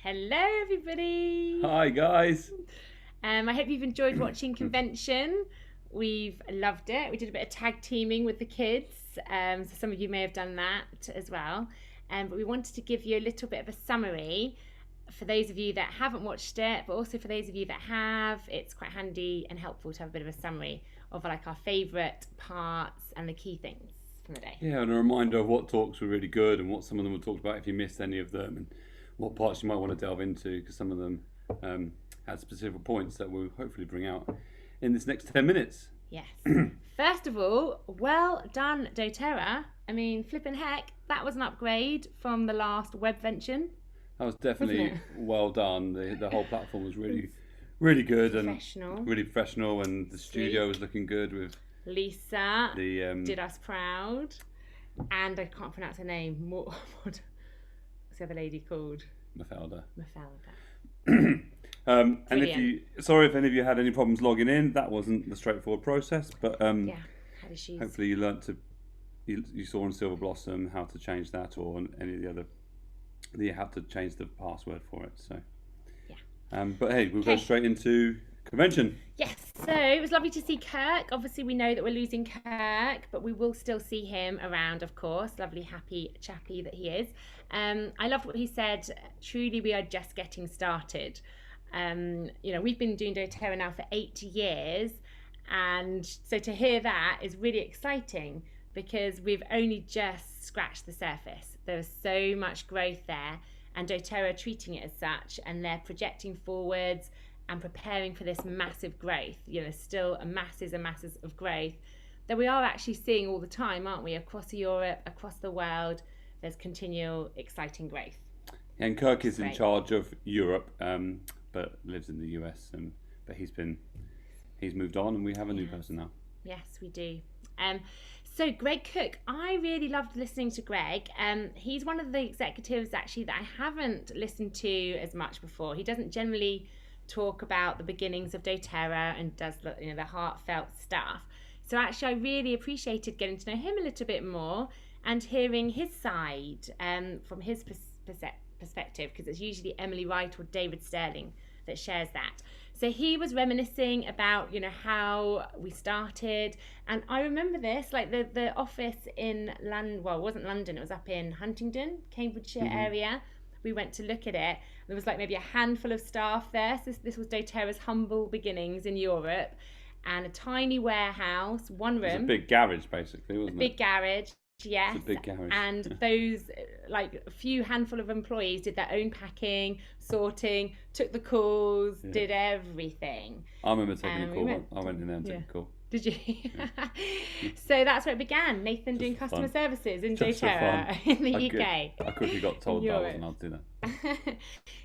Hello, everybody. Hi, guys. I hope you've enjoyed watching Convention. We've loved it. We did a bit of tag teaming with the kids. So some of you may have done that as well. But we wanted to give you a little bit of a summary for those of you that haven't watched it, but also for those of you that have. It's quite handy and helpful to have a bit of a summary of like our favourite parts and the key things from the day. Yeah, and a reminder of what talks were really good and what some of them were talked about if you missed any of them, and what parts you might want to delve into, because some of them had specific points that we'll hopefully bring out in this next 10 minutes. Yes. First of all, well done, doTERRA. I mean, flipping heck, that was an upgrade from the last webvention. That was definitely well done. The whole platform was really good and really professional, and the studio was looking good with Lisa. Did us proud, and I can't pronounce her name. What's the other lady called? Mafalda. And sorry if any of you had any problems logging in. That wasn't the straightforward process, but had issues. Hopefully you learnt you saw on Silver Blossom how to change that, or on any of the other. You have to change the password for it. So yeah. But hey, we'll go straight into Convention. Yes, so it was lovely to see Kirk. Obviously, we know that we're losing Kirk, but we will still see him around, of course. Lovely, happy chappy that he is. I loved what he said. Truly, we are just getting started. We've been doing doTERRA now for 8 years, and so to hear that is really exciting because we've only just scratched the surface. There's so much growth there, and doTERRA are treating it as such, and they're projecting forwards and preparing for this massive growth. Still masses and masses of growth that we are actually seeing all the time, aren't we? Across Europe, across the world, there's continual exciting growth. And Kirk is in charge of Europe, but lives in the US, but he's moved on, and we have a new person now. Yes, we do. So Greg Cook, I really loved listening to Greg. He's one of the executives actually that I haven't listened to as much before. He doesn't generally talk about the beginnings of doTERRA and does the heartfelt stuff. So actually I really appreciated getting to know him a little bit more and hearing his side from his perspective, because it's usually Emily Wright or David Sterling that shares that. So he was reminiscing about how we started, and I remember this, like the office in London. Well, it wasn't London, it was up in Huntingdon, Cambridgeshire area. We went to look at it. There was like maybe a handful of staff there. So this was doTERRA's humble beginnings in Europe, and a tiny warehouse, one room. It was a big garage, basically, wasn't it? A big garage. Yes, it's a big garage. And those a few handful of employees did their own packing, sorting, took the calls, did everything. I remember taking a call. I went in there and took a call. Did you? Yeah. So that's where it began. Nathan doing customer services in doTERRA in the UK. I quickly got told that I wasn't allowed to do that.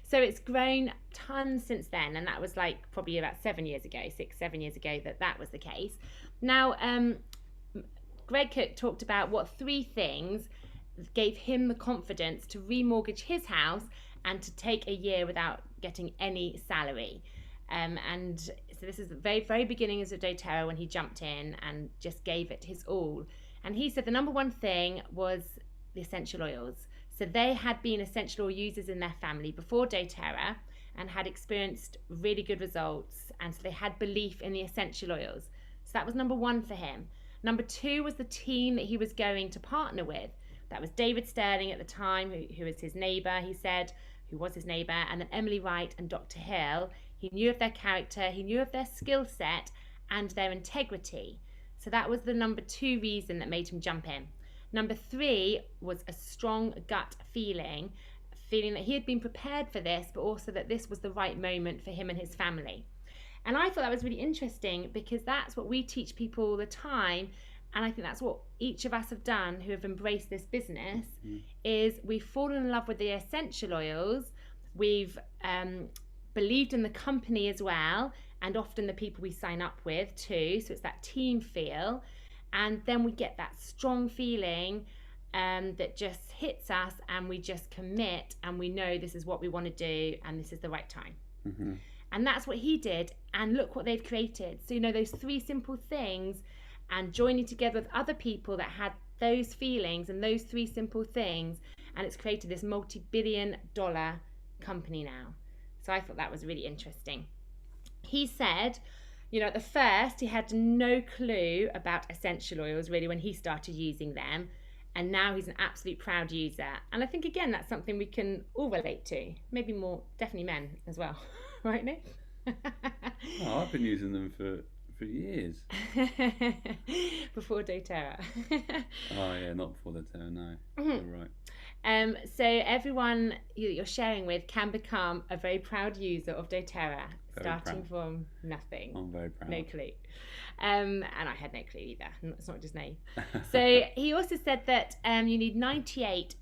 So it's grown tons since then, and that was probably about 7 years ago, 6-7 years ago that was the case. Now, Greg Cook talked about what 3 things gave him the confidence to remortgage his house and to take a year without getting any salary. And so this is the very, very beginnings of doTERRA when he jumped in and just gave it his all. And he said the number one thing was the essential oils. So they had been essential oil users in their family before doTERRA and had experienced really good results. And so they had belief in the essential oils. So that was number 1 for him. Number 2 was the team that he was going to partner with. That was David Sterling at the time, who was his neighbour, he said, who was his neighbour, and then Emily Wright and Dr. Hill. He knew of their character, he knew of their skill set and their integrity. So that was the number 2 reason that made him jump in. Number 3 was a strong gut feeling that he had been prepared for this, but also that this was the right moment for him and his family. And I thought that was really interesting because that's what we teach people all the time. And I think that's what each of us have done who have embraced this business, is we've fallen in love with the essential oils. We've believed in the company as well, and often the people we sign up with too. So it's that team feel. And then we get that strong feeling that just hits us, and we just commit, and we know this is what we want to do and this is the right time. And that's what he did, and look what they've created. So those 3 simple things, and joining together with other people that had those feelings and those 3 simple things, and it's created this multi-billion-dollar company now. So I thought that was really interesting. He said, you know, at the first he had no clue about essential oils really when he started using them, and now he's an absolute proud user. And I think again that's something we can all relate to, maybe more definitely men as well. Right, Nick? Oh, I've been using them for years. Before doTERRA. Oh yeah, not before doTERRA, no. You're right. So everyone you're sharing with can become a very proud user of doTERRA, starting from nothing. I'm very proud. No clue. And I had no clue either. It's not just me. So he also said that you need 98%,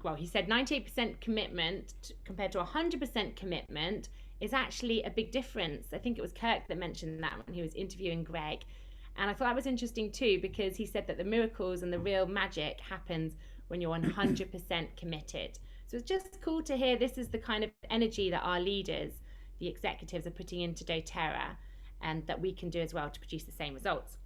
well, he said 98% commitment compared to 100% commitment is actually a big difference. I think it was Kirk that mentioned that when he was interviewing Greg. And I thought that was interesting too, because he said that the miracles and the real magic happens when you're 100% committed. So it's just cool to hear this is the kind of energy that our leaders, the executives, are putting into doTERRA, and that we can do as well to produce the same results.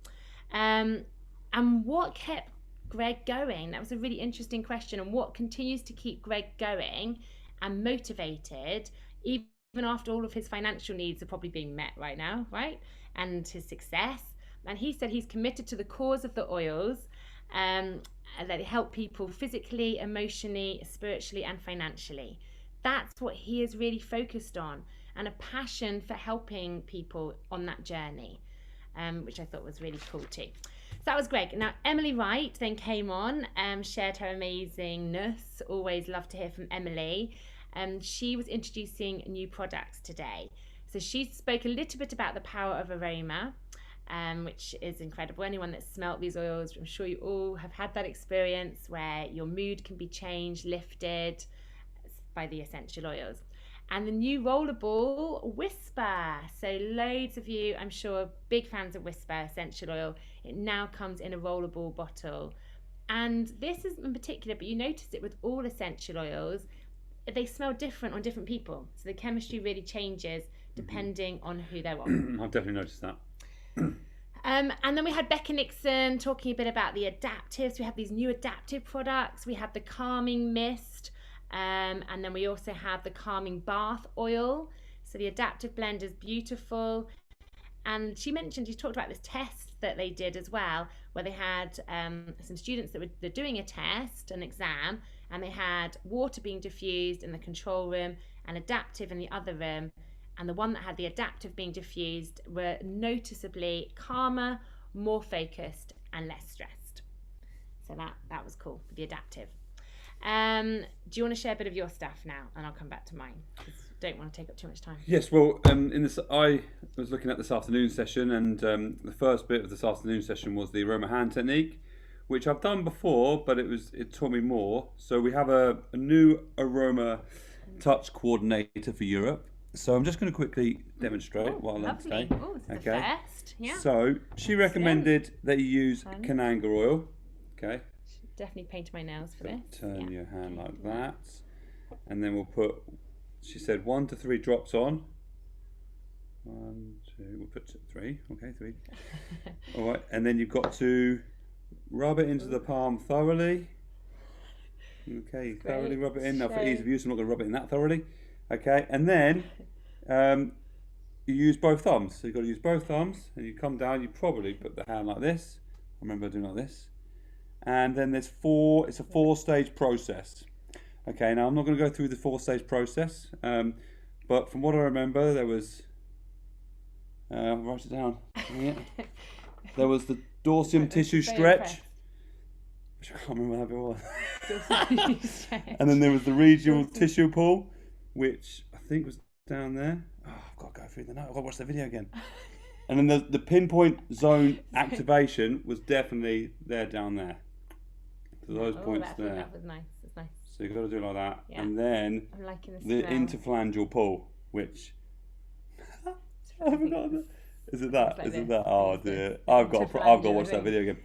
And what kept Greg going? That was a really interesting question. And what continues to keep Greg going and motivated, even after all of his financial needs are probably being met right now, right? And his success. And he said he's committed to the cause of the oils, and that help people physically, emotionally, spiritually, and financially. That's what he is really focused on, and a passion for helping people on that journey, which I thought was really cool too. So that was Greg. Now, Emily Wright then came on, shared her amazingness. Always love to hear from Emily. She was introducing new products today. So she spoke a little bit about the power of Aroma, which is incredible. Anyone that's smelt these oils, I'm sure you all have had that experience where your mood can be changed, lifted by the essential oils. And the new rollerball Whisper. So loads of you, I'm sure, big fans of Whisper essential oil. It now comes in a rollerball bottle. And this is in particular, but you notice it with all essential oils, they smell different on different people. So the chemistry really changes depending on who they're on. I've definitely noticed that. And then we had Becca Nixon talking a bit about the adaptives. We have these new adaptive products. We have the calming mist. And then we also have the calming bath oil. So the adaptive blend is beautiful. And she talked about this test that they did as well, where they had some students that were doing a test, an exam, and they had water being diffused in the control room and adaptive in the other room. And the one that had the adaptive being diffused were noticeably calmer, more focused, and less stressed. So that was cool for the adaptive. Do you want to share a bit of your stuff now, and I'll come back to mine? Don't want to take up too much time. Yes, well, I was looking at this afternoon session, and the first bit of this afternoon session was the Aroma hand technique, which I've done before, but it taught me more. So we have a new Aroma touch coordinator for Europe. So I'm just going to quickly demonstrate while I'm today. Oh, this is the first. Yeah. So she recommended that you use Cananga oil. Okay. Definitely paint my nails for this. Turn your hand like that, and then we'll put. She said 1 to 3 drops on. 1, 2. We'll put 3. Okay, 3. All right, and then you've got to rub it into the palm thoroughly. Okay, thoroughly rub it in. Now, for ease of use, I'm not going to rub it in that thoroughly. Okay, and then you use both thumbs. So you've got to use both thumbs, and you come down. You probably put the hand like this. I remember doing like this. And then it's a 4-stage process. Okay, now I'm not going to go through the 4-stage process, but from what I remember, there was, write it down. Yeah. There was the dorsum tissue stretch, which I can't remember how it was. And then there was the radial tissue pull, which I think was down there. Oh, I've got to go through the note. I've got to watch the video again. And then the pinpoint zone activation was definitely there down there. So those points there. That was nice. That's nice. So you've got to do it like that. Yeah. And then I'm liking the interphalangeal pull, which I forgot that. Is it that? Is it that? Oh dear. I've got to watch that video again.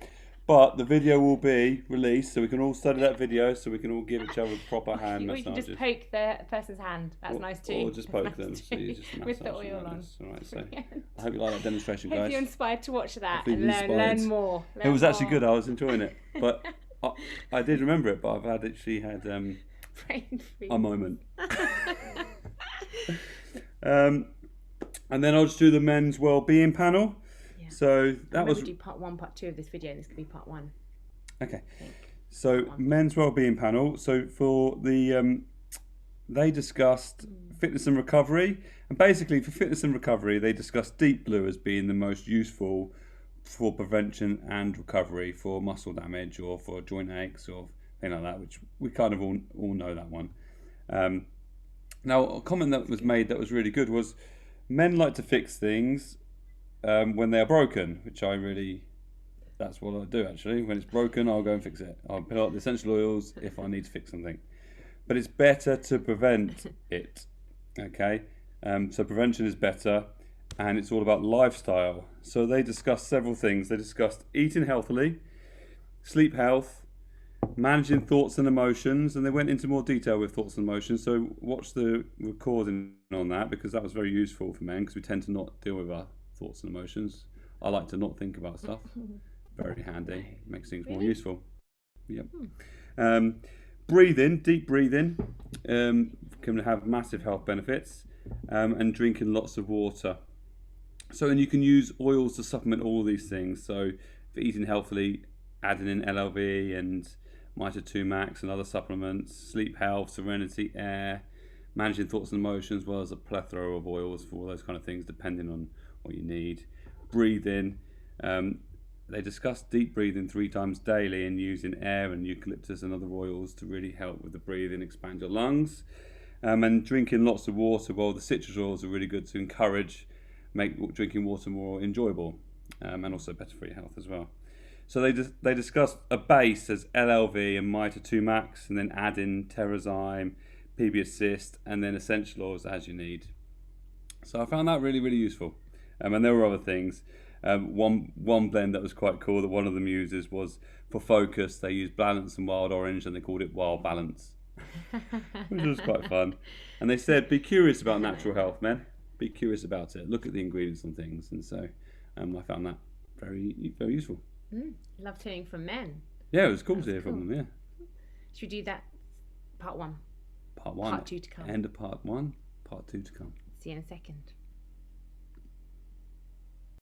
But the video will be released, so we can all study that video, so we can all give each other proper hand massages. You can just poke the person's hand. That's nice too. Or just poke them. So you just with the oil on. All right, so I hope you like that demonstration, guys. Hope you're inspired to watch that and learn more. It was actually good. I was enjoying it, but I did remember it. But I've actually had Brain freeze. a moment. And then I'll just do the men's well-being panel. Yeah. So that was We'll do part 1, part 2 of this video, and this could be part 1. okay. So men's well-being panel. So for the they discussed fitness and recovery, and basically for fitness and recovery, they discussed deep blue as being the most useful for prevention and recovery for muscle damage or for joint aches or thing like that, which we kind of all know that one. Now, a comment that was made that was really good was men like to fix things when they are broken, which that's what I do actually. When it's broken, I'll go and fix it. I'll put out the essential oils if I need to fix something. But it's better to prevent it, okay? So prevention is better, and it's all about lifestyle. So they discussed several things. They discussed eating healthily, sleep health, managing thoughts and emotions, and they went into more detail with thoughts and emotions. So watch the recording on that, because that was very useful for men, because we tend to not deal with our thoughts and emotions. I like to not think about stuff. Very handy. Makes things more useful. Yep. Breathing, deep breathing, can have massive health benefits, and drinking lots of water. So, and you can use oils to supplement all these things. So, for eating healthily, adding in LLV and Mita 2 Max and other supplements, sleep health, serenity, air, managing thoughts and emotions, as well as a plethora of oils for all those kind of things, depending on what you need. Breathing. They discussed deep breathing 3 times daily and using air and eucalyptus and other oils to really help with the breathing, expand your lungs. And drinking lots of water. Well, the citrus oils are really good to make drinking water more enjoyable, and also better for your health as well. So they discussed a base as LLV and Mita 2 Max, and then add in Terrazyme, PB Assist, and then essential oils as you need. So I found that really, really useful. And there were other things. One blend that was quite cool that one of them uses was for focus. They used balance and wild orange, and they called it wild balance, which was quite fun. And they said, be curious about natural health, men. Be curious about it. Look at the ingredients on things. And so I found that very, very useful. Loved hearing from men. Yeah, it was cool to hear from them. Yeah. Should we do that? Part 1. Part 1. Part 2 to come. End of part 1. Part 2 to come. See you in a second.